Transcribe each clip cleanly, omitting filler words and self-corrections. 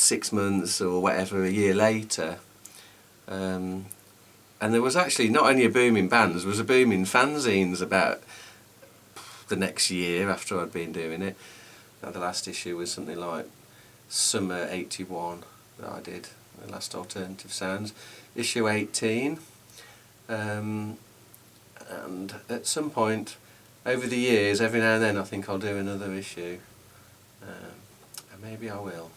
6 months or whatever, a year later. And there was actually not only a boom in bands, there was a boom in fanzines about the next year after I'd been doing it. The last issue was something like Summer 81 that I did, the last Alternative Sounds, issue 18. And at some point over the years, every now and then I think I'll do another issue, and maybe I will.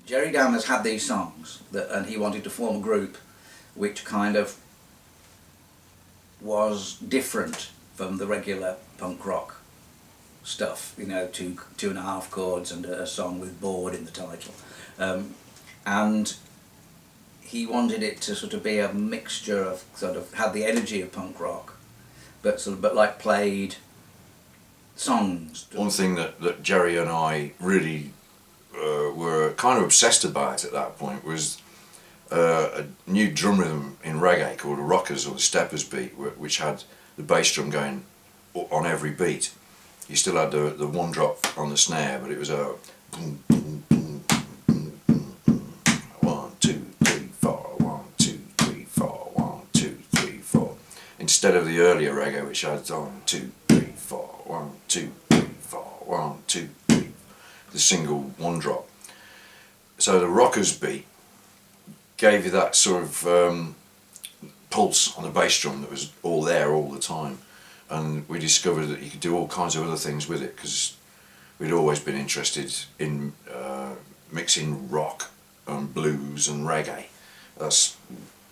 Jerry Dammers had these songs, and he wanted to form a group which kind of was different from the regular punk rock stuff, you know, 2.5 chords and a song with bored in the title. And he wanted it to sort of be a mixture of, sort of, had the energy of punk rock, but like played songs. One thing that Jerry and I really were kind of obsessed about at that point was a new drum rhythm in reggae called a rockers or the steppers beat, which had the bass drum going on every beat. You still had the one drop on the snare, but it was a boom, boom, boom, boom, boom, boom, 1, 2, 3, 4, 1, 2, 3, 4, 1, 2, 3, 4. Instead of the earlier reggae, which had 1, 2, 3, 4, 1, 2, 3, 4, 1, 2, 3, the single one drop. So the rockers beat gave you that sort of pulse on the bass drum that was all there all the time. And we discovered that you could do all kinds of other things with it, because we'd always been interested in mixing rock and blues and reggae. That's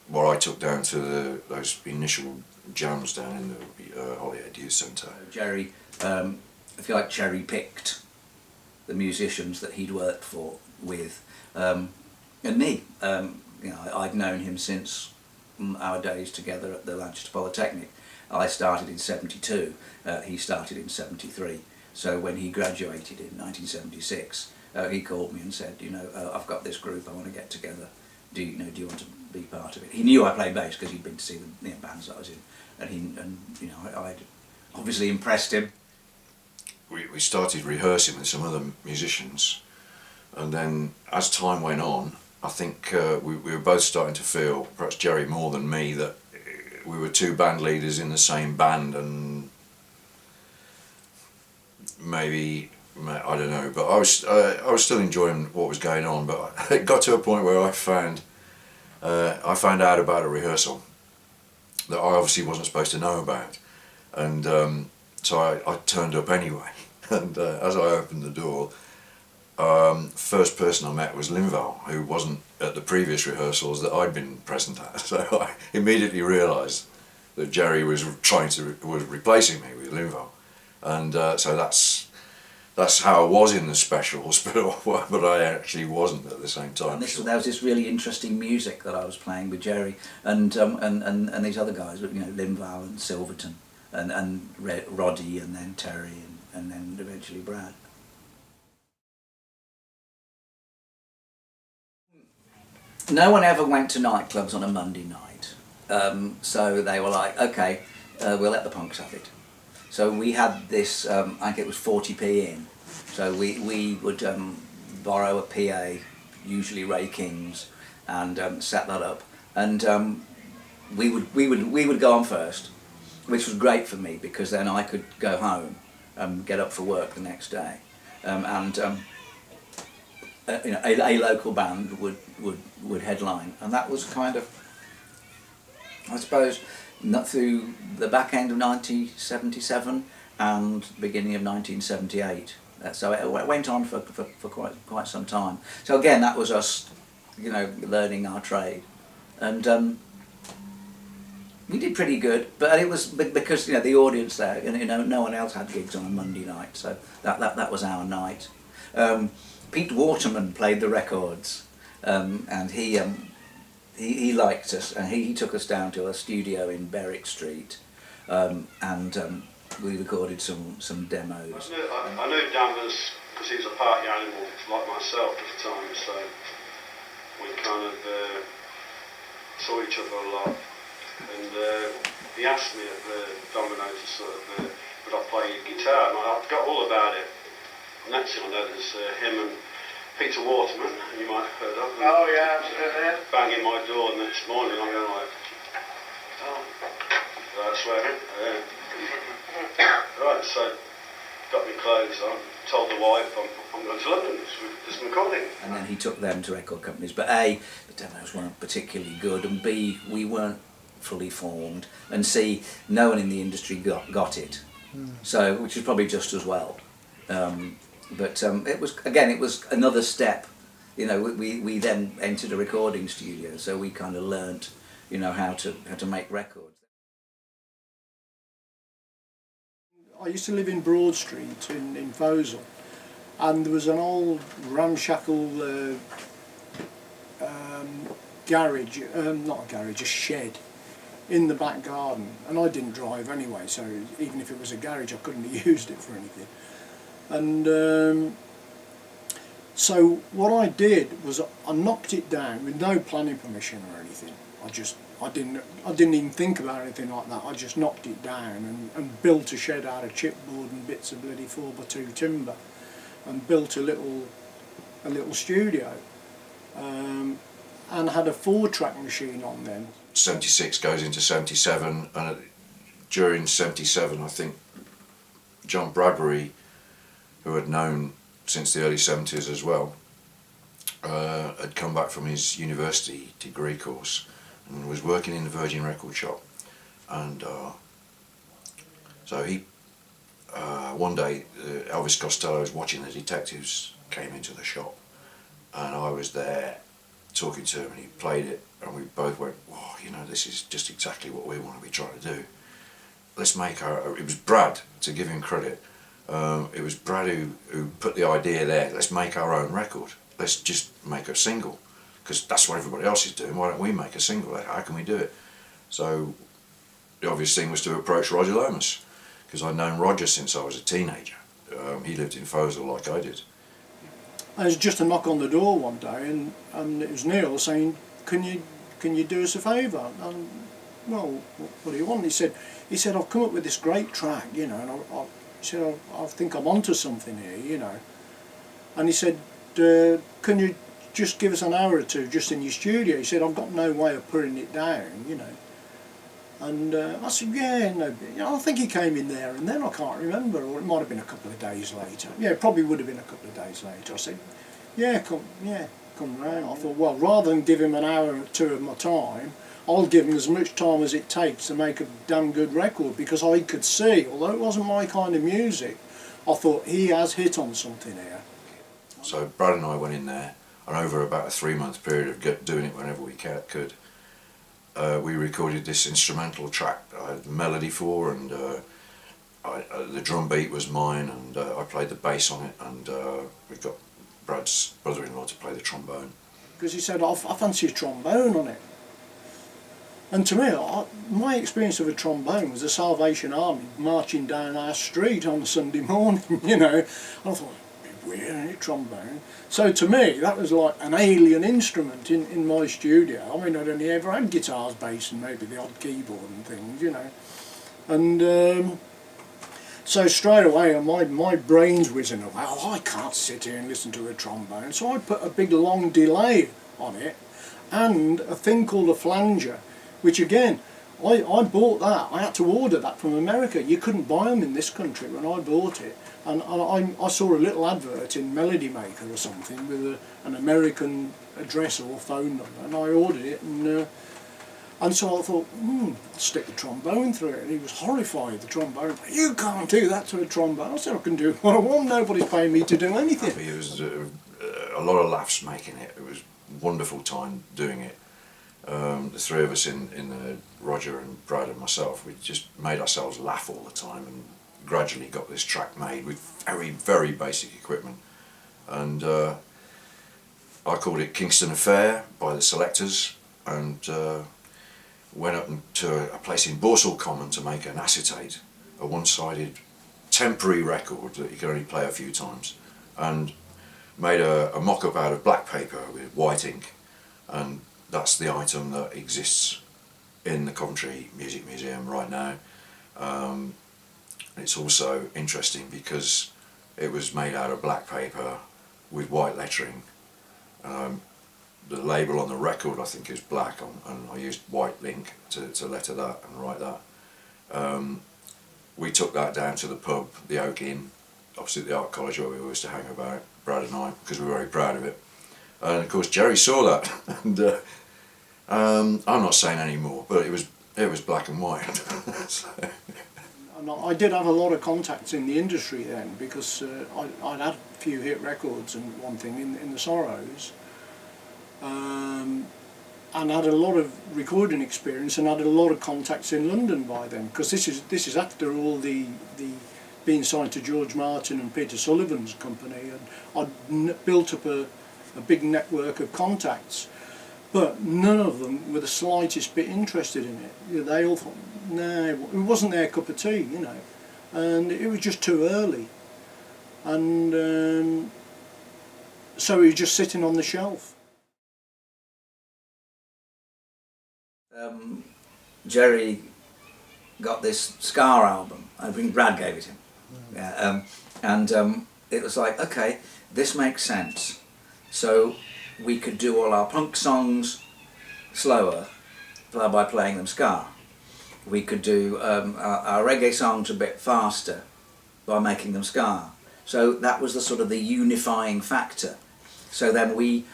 what I took down to those initial jams down in the Holyhead Youth Centre. Jerry, if you like, cherry picked the musicians that he'd worked with, and me. You know, I'd known him since our days together at the Lancaster Polytechnic. I started in 72, he started in 73. So when he graduated in 1976, he called me and said, you know, I've got this group, I want to get together. Do you want to be part of it? He knew I played bass because he'd been to see the bands that I was in, and you know, I'd obviously impressed him. We started rehearsing with some other musicians, and then as time went on, I think we were both starting to feel, perhaps Jerry more than me, that we were two band leaders in the same band, and maybe, I don't know, but I was still enjoying what was going on. But it got to a point where I found out about a rehearsal that I obviously wasn't supposed to know about, and so I turned up anyway. And as I opened the door, first person I met was Linval, who wasn't at the previous rehearsals that I'd been present at. So I immediately realised that Jerry was replacing me with Linval, and so that's how I was in the specials, but I actually wasn't at the same time. And there was this really interesting music that I was playing with Jerry and these other guys, you know, Linval and Silverton and Roddy, and then Terry, and then eventually Brad. No one ever went to nightclubs on a Monday night, so they were like, okay, we'll let the punks have it. So we had this, I think it was 40p in, so we would borrow a PA, usually Ray King's, and set that up, and we would go on first, which was great for me because then I could go home and get up for work the next day, and you know, a local band would headline, and that was kind of, I suppose, not through the back end of 1977 and beginning of 1978. So it went on for quite some time. So again, that was us, you know, learning our trade, and we did pretty good. But it was because, you know, the audience there, and you know, no one else had gigs on a Monday night, so that was our night. Pete Waterman played the records, and he liked us, and he took us down to a studio in Berwick Street, and we recorded some demos. I knew Dammers because he was a party animal like myself at the time, so we kind of saw each other a lot, and he asked me at the Domino to sort of but I played guitar, and I forgot all about it. And next thing I know, there's him and Peter Waterman, you might have heard of them. Oh yeah, absolutely. Banging my door the next morning, I'm going like, oh, right, swearing. Right, so got my clothes on, told the wife I'm going to London, there's some recording. And then he took them to record companies. But A, the demos weren't particularly good, and B, we weren't fully formed, and C, no one in the industry got it. So, which is probably just as well. But it was another step. You know, we then entered a recording studio, so we kind of learnt, you know, how to make records. I used to live in Broad Street in Vosel, and there was an old ramshackle garage, not a garage, a shed in the back garden, and I didn't drive anyway, so even if it was a garage I couldn't have used it for anything. And so what I did was I knocked it down with no planning permission or anything. I didn't even think about anything like that. I just knocked it down and built a shed out of chipboard and bits of bloody 4x2 timber, and built a little studio, and had a 4-track machine on then. 76 goes into 77, and during 77 I think John Bradbury, who had known since the early 70s as well, had come back from his university degree course and was working in the Virgin record shop, and so he one day Elvis Costello's Watching the Detectives came into the shop, and I was there talking to him, and he played it, and we both went, "Wow, you know, this is just exactly what we want to be trying to do. Let's make our..." It was Brad, to give him credit. It was Brad who put the idea there. Let's make our own record. Let's just make a single, because that's what everybody else is doing. Why don't we make a single? How can we do it? So the obvious thing was to approach Roger Lomas, because I'd known Roger since I was a teenager. He lived in Vosel like I did. There was just a knock on the door one day, and it was Neil saying, can you do us a favour? And, well, what do you want? He said, I've come up with this great track, you know, and he said, I think I'm onto something here, you know. And he said, can you just give us an hour or two just in your studio? He said, I've got no way of putting it down, you know. And I said, yeah, no, I think he came in there and then, I can't remember, or it might have been a couple of days later. Yeah, it probably would have been a couple of days later. I said, come round. I thought, well, rather than give him an hour or two of my time, I'll give him as much time as it takes to make a damn good record, because I could see, although it wasn't my kind of music, I thought he has hit on something here. So Brad and I went in there, and over about a 3-month period of doing it whenever we could, we recorded this instrumental track I had the melody for, and the drum beat was mine, and I played the bass on it, and we got Brad's brother-in-law to play the trombone. Because he said, I fancy a trombone on it. And to me, my experience of a trombone was the Salvation Army marching down our street on a Sunday morning, you know. And I thought, weird, isn't it, trombone? So to me, that was like an alien instrument in my studio. I mean, I'd only ever had guitars, bass, and maybe the odd keyboard and things, you know. And so straight away, my brain's whizzing away. Oh, I can't sit here and listen to a trombone. So I put a big long delay on it, and a thing called a flanger, which again, I bought that. I had to order that from America. You couldn't buy them in this country when I bought it. And I saw a little advert in Melody Maker or something with an American address or phone number, and I ordered it, and so I thought, I'll stick the trombone through it. And he was horrified, the trombone. You can't do that to a trombone. I said, I can do what I want. Nobody's paying me to do anything. It was a lot of laughs making it. It was a wonderful time doing it. The three of us in Roger and Brad and myself, we just made ourselves laugh all the time, and gradually got this track made with very, very basic equipment. And I called it Kingston Affair by the Selectors, and went up to a place in Borsal Common to make an acetate, a one-sided temporary record that you can only play a few times, and made a mock-up out of black paper with white ink, and that's the item that exists in the Coventry Music Museum right now. It's also interesting because it was made out of black paper with white lettering. The label on the record I think is black, and I used white ink to letter that and write that. We took that down to the pub, the Oak Inn, opposite the Art College where we used to hang about, Brad and I, because we were very proud of it. And of course Jerry saw that, and I'm not saying any more, but it was black and white. So. And I did have a lot of contacts in the industry then, because I'd had a few hit records and one thing in the Sorrows, and had a lot of recording experience and had a lot of contacts in London by then, because this is after all the being signed to George Martin and Peter Sullivan's company, and I'd built up a big network of contacts, but none of them were the slightest bit interested in it. You know, they all thought, no, it wasn't their cup of tea, you know, and it was just too early, and so it was just sitting on the shelf. Jerry got this Scar album. I think Brad gave it him. Yeah, and it was like, okay, this makes sense. So we could do all our punk songs slower by playing them ska. We could do our reggae songs a bit faster by making them ska. So that was the sort of the unifying factor. So then we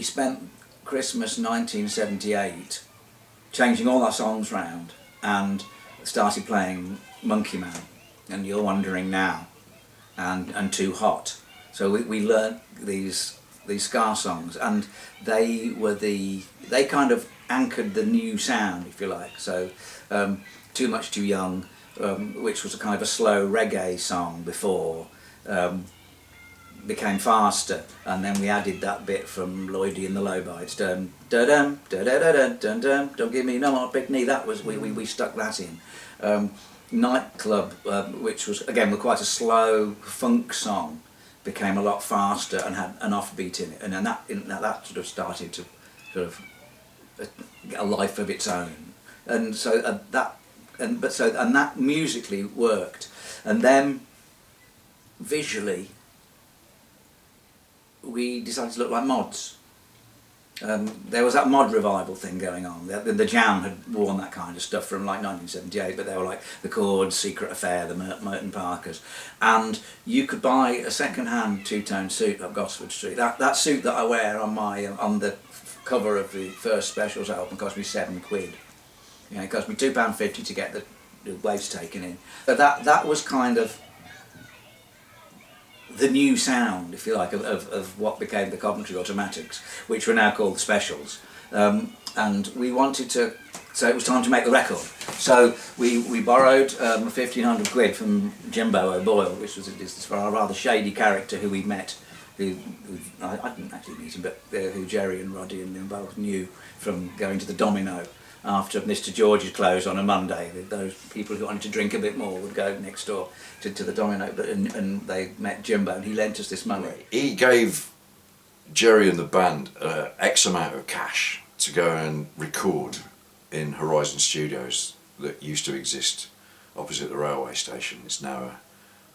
spent Christmas 1978 changing all our songs round and started playing Monkey Man and You're Wondering Now and Too Hot. So we learnt these ska songs, and they kind of anchored the new sound, if you like. So Too Much Too Young, which was a kind of a slow reggae song before, became faster, and then we added that bit from Lloydie and the Lowbites, dun dun dun dun dun dun dun, don't give me no more big knee. That was we stuck that in. Nightclub, which was again quite a slow funk song, became a lot faster and had an offbeat in it, and then that sort of started to sort of get a life of its own, and so that musically worked, and then visually we decided to look like Mods. There was that mod revival thing going on. The Jam had worn that kind of stuff from like 1978, but they were like the Chords, Secret Affair, the Merton Parkers, and you could buy a second-hand two-tone suit up Gosford Street. That suit that I wear on on the cover of the first Specials album cost me £7. You know, it cost me £2.50 to get the waves taken in. So that was kind of the new sound, if you like, of what became the Coventry Automatics, which were now called the Specials. And we wanted to, so it was time to make the record. So we borrowed £1,500 from Jimbo O'Boyle, which was this rather shady character who we met, who I didn't actually meet him, but who Jerry and Roddy and them both knew from going to the Domino after Mr. George's closed on a Monday. Those people who wanted to drink a bit more would go next door to the Domino, and they met Jimbo, and he lent us this money. He gave Jerry and the band X amount of cash to go and record in Horizon Studios that used to exist opposite the railway station. It's now a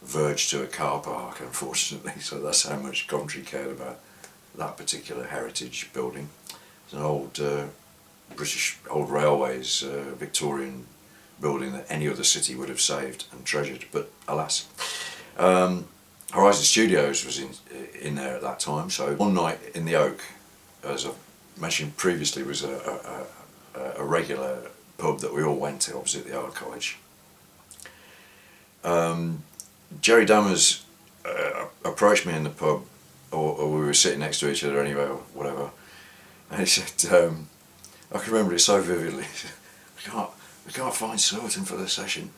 verge to a car park, unfortunately, so that's how much Coventry cared about that particular heritage building. It's an old British Old Railways Victorian building that any other city would have saved and treasured, but alas. Horizon Studios was in there at that time, so one night in the Oak, as I mentioned previously, was a regular pub that we all went to opposite the Art College. Jerry Dammers approached me in the pub, or we were sitting next to each other anyway, or whatever, and he said, I can remember it so vividly, we can't find Surton for the session.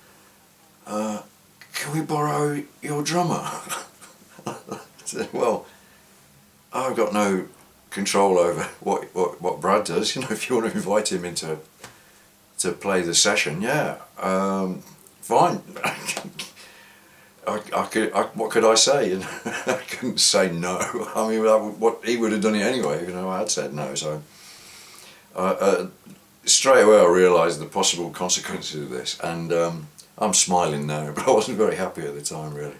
Can we borrow your drummer? I said, well, I've got no control over what Brad does. You know, if you want to invite him in to play the session, yeah, fine. What could I say? You know, I couldn't say no. I mean, what he would have done it anyway. You know, I had said no. So straight away I realised the possible consequences of this, and I'm smiling now, but I wasn't very happy at the time, really.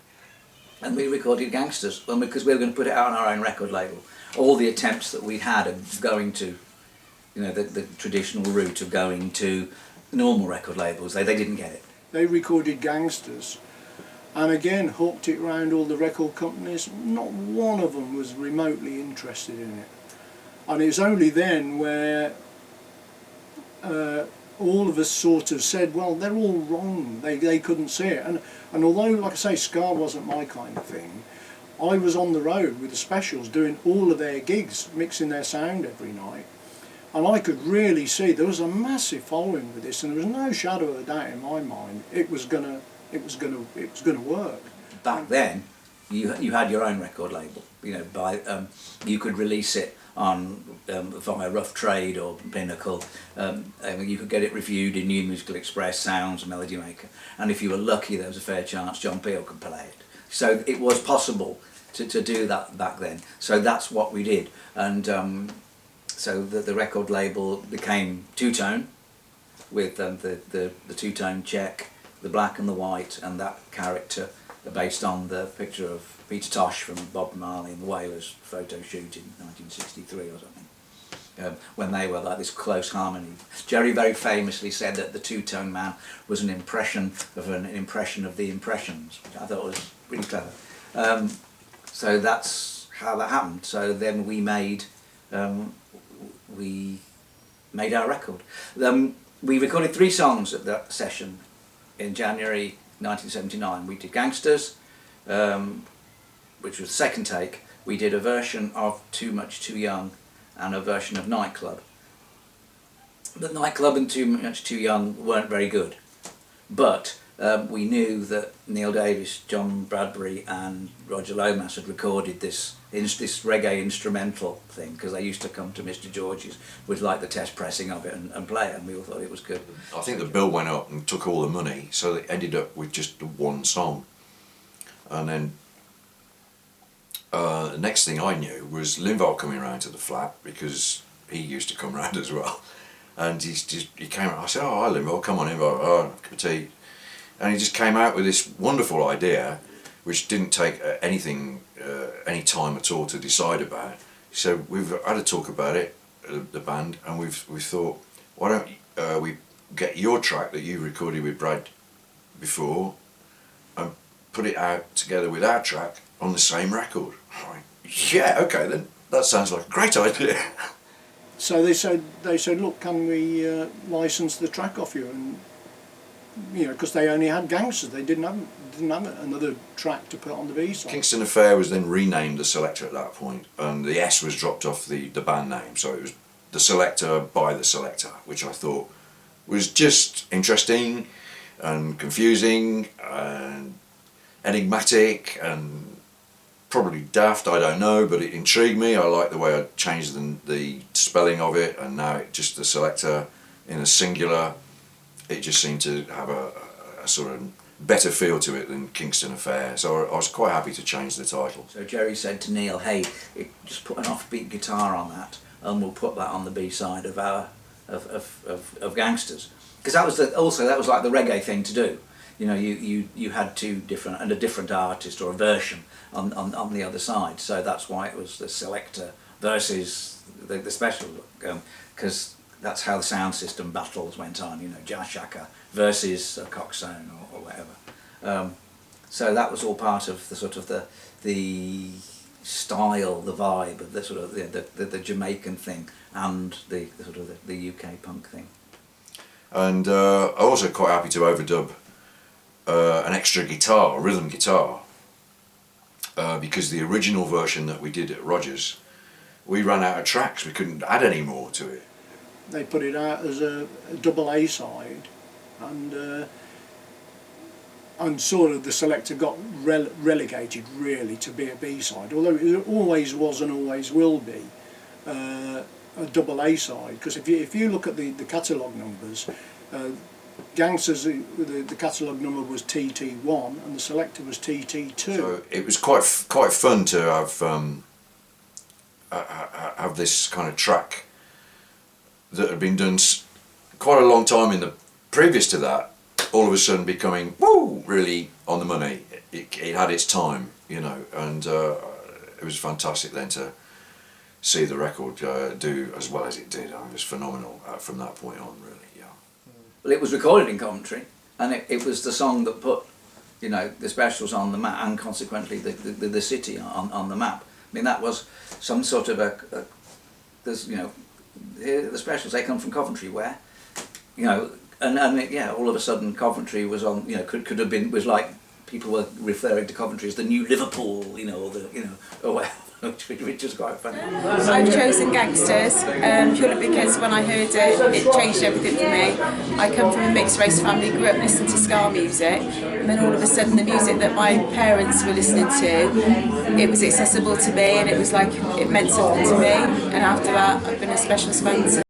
And we recorded Gangsters because we were going to put it out on our own record label. All the attempts that we'd had of going to, the traditional route of going to normal record labels, they didn't get it. They recorded Gangsters, and again hooked it round all the record companies. Not one of them was remotely interested in it. And it was only then where all of us sort of said, well, they're all wrong, they couldn't see it. And although, like I say, ska wasn't my kind of thing, I was on the road with the Specials doing all of their gigs, mixing their sound every night. And I could really see there was a massive following with this, and there was no shadow of a doubt in my mind it was gonna work. Back then, you had your own record label. You could release it on via Rough Trade or Pinnacle. You could get it reviewed in New Musical Express, Sounds, Melody Maker, and if you were lucky, there was a fair chance John Peel could play it. So it was possible to do that back then. So that's what we did, and so the record label became two-tone, with the two-tone check, the black and the white, and that character based on the picture of Peter Tosh from Bob Marley and the Wailers photo shoot in 1963 or something, when they were like this close harmony. Jerry very famously said that the two-tone man was an impression of the impressions, which I thought was really clever. So that's how that happened. So then we made our record. We recorded 3 songs at that session in January 1979. We did Gangsters, which was the second take. We did a version of Too Much Too Young and a version of Nightclub. The Nightclub and Too Much Too Young weren't very good, but we knew that Neil Davis, John Bradbury and Roger Lomas had recorded this reggae instrumental thing, because they used to come to Mr. George's with like the test pressing of it and play it, and we all thought it was good. I think the bill went up and took all the money, so they ended up with just one song. And then the next thing I knew was Linval coming round to the flat, because he used to come round as well. And he came out. I said, "Oh, hi Linval, come on in, oh, cup of tea." And he just came out with this wonderful idea, which didn't take any time at all to decide about. He said, "We've had a talk about it, the band, and we thought, why don't we get your track that you recorded with Brad before, and put it out together with our track on the same record?" I went, "Yeah, okay then, that sounds like a great idea." So they said, "Look, can we license the track off you?" And because they only had Gangsters, they didn't have another track to put on the B side. Kingston Affair was then renamed The Selector at that point, and the S was dropped off the band name, so it was The Selector by The Selector, which I thought was just interesting and confusing and enigmatic and probably daft, I don't know, but it intrigued me. I liked the way I changed the spelling of it, and now it just The Selector in a singular. It just seemed to have a sort of better feel to it than Kingston Affair, so I was quite happy to change the title. So Jerry said to Neil, "Hey, just put an offbeat guitar on that, and we'll put that on the B side of our of Gangsters," because that was like the reggae thing to do. You had two different and a different artist or a version on the other side, so that's why it was The Selector versus the Special, because that's how the sound system battles went on. Jazz Shaka versus Coxsone or whatever. So that was all part of the sort of the style, the vibe of the sort of the Jamaican thing and the sort of the UK punk thing. And I'm also quite happy to overdub an extra guitar, a rhythm guitar, because the original version that we did at Rogers, we ran out of tracks. We couldn't add any more to it. They put it out as a double A side, and sort of The Selector got relegated really to be a B side, although it always was and always will be a double A side, because if you look at the catalogue numbers, Gangsters, the catalogue number was TT1 and The Selector was TT2. So it was quite fun to have this kind of track that had been done quite a long time previous to that, all of a sudden becoming woo really on the money. It had its time, you know, and it was fantastic then to see the record do as well as it did. It was phenomenal from that point on, really. Yeah. Well, it was recorded in Coventry, and it was the song that put, you know, the Specials on the map, and consequently the city on the map. I mean, that was some sort of there's, you know, the Specials, they come from Coventry, where, you know, and yeah, all of a sudden Coventry was on, you know, could have been, was like, people were referring to Coventry as the new Liverpool, you know, or the, you know, or whatever. Which is quite funny. I've chosen Gangsters purely because when I heard it changed everything for me. I come from a mixed race family, grew up listening to ska music, and then all of a sudden the music that my parents were listening to, it was accessible to me, and it was like, it meant something to me, and after that I've been a Specials fan since.